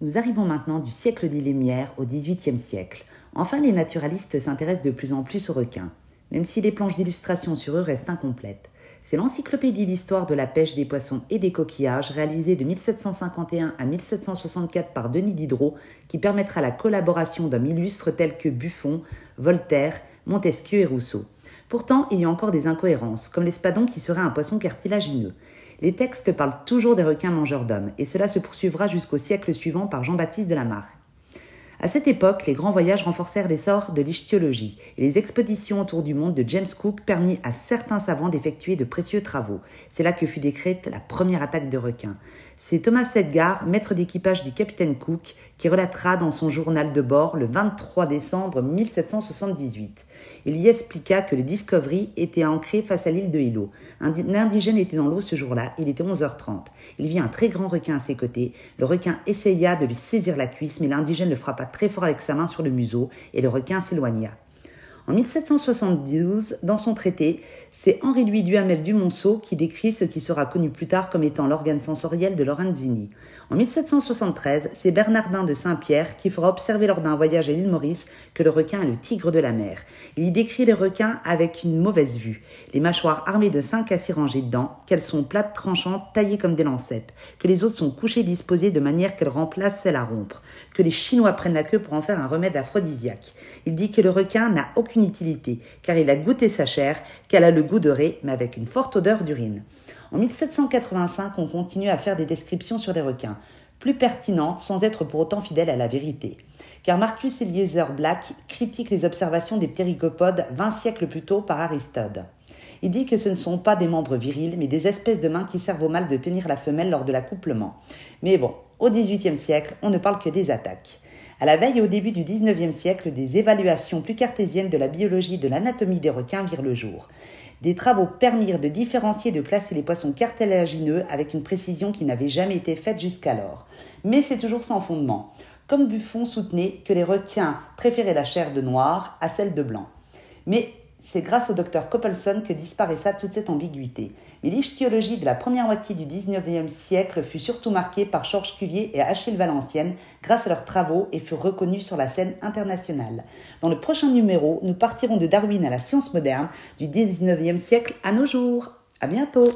Nous arrivons maintenant du siècle des Lumières au XVIIIe siècle. Enfin, les naturalistes s'intéressent de plus en plus aux requins, même si les planches d'illustration sur eux restent incomplètes. C'est l'encyclopédie d'histoire de la pêche, des poissons et des coquillages, réalisée de 1751 à 1764 par Denis Diderot, qui permettra la collaboration d'hommes illustres tels que Buffon, Voltaire, Montesquieu et Rousseau. Pourtant, il y a encore des incohérences, comme l'espadon qui serait un poisson cartilagineux. Les textes parlent toujours des requins mangeurs d'hommes, et cela se poursuivra jusqu'au siècle suivant par Jean-Baptiste de Lamarck. À cette époque, les grands voyages renforcèrent l'essor de l'ichthyologie et les expéditions autour du monde de James Cook permirent à certains savants d'effectuer de précieux travaux. C'est là que fut décrite la première attaque de requins. C'est Thomas Edgar, maître d'équipage du capitaine Cook, qui relatera dans son journal de bord le 23 décembre 1778. Il y expliqua que le Discovery était ancré face à l'île de Hilo. Un indigène était dans l'eau ce jour-là, il était 11h30. Il vit un très grand requin à ses côtés. Le requin essaya de lui saisir la cuisse, mais l'indigène le frappa très fort avec sa main sur le museau et le requin s'éloigna. En 1772, dans son traité, c'est Henri-Louis Duhamel du Monceau qui décrit ce qui sera connu plus tard comme étant l'organe sensoriel de Lorenzini. En 1773, c'est Bernardin de Saint-Pierre qui fera observer lors d'un voyage à l'île Maurice que le requin est le tigre de la mer. Il y décrit les requins avec une mauvaise vue, les mâchoires armées de 5 à 6 rangées de dents, qu'elles sont plates tranchantes taillées comme des lancettes, que les autres sont couchées disposées de manière qu'elles remplacent celles à rompre, que les Chinois prennent la queue pour en faire un remède aphrodisiaque. Il dit que le requin n'a aucune utilité, car il a goûté sa chair, qu'elle a le goût de raie, mais avec une forte odeur d'urine. En 1785, on continue à faire des descriptions sur les requins, plus pertinentes sans être pour autant fidèles à la vérité. Car Marcus Eliezer Black critique les observations des ptérygopodes 20 siècles plus tôt par Aristote. Il dit que ce ne sont pas des membres virils, mais des espèces de mains qui servent au mâle de tenir la femelle lors de l'accouplement. Mais bon, au XVIIIe siècle, on ne parle que des attaques. À la veille et au début du XIXe siècle, des évaluations plus cartésiennes de la biologie et de l'anatomie des requins virent le jour. Des travaux permirent de différencier et de classer les poissons cartilagineux avec une précision qui n'avait jamais été faite jusqu'alors. Mais c'est toujours sans fondement. Comme Buffon soutenait que les requins préféraient la chair de noir à celle de blanc. Mais c'est grâce au docteur Coppelson que disparaissa toute cette ambiguïté. Mais l'ichthyologie de la première moitié du XIXe siècle fut surtout marquée par Georges Cuvier et Achille Valenciennes grâce à leurs travaux et furent reconnus sur la scène internationale. Dans le prochain numéro, nous partirons de Darwin à la science moderne, du XIXe siècle à nos jours. À bientôt!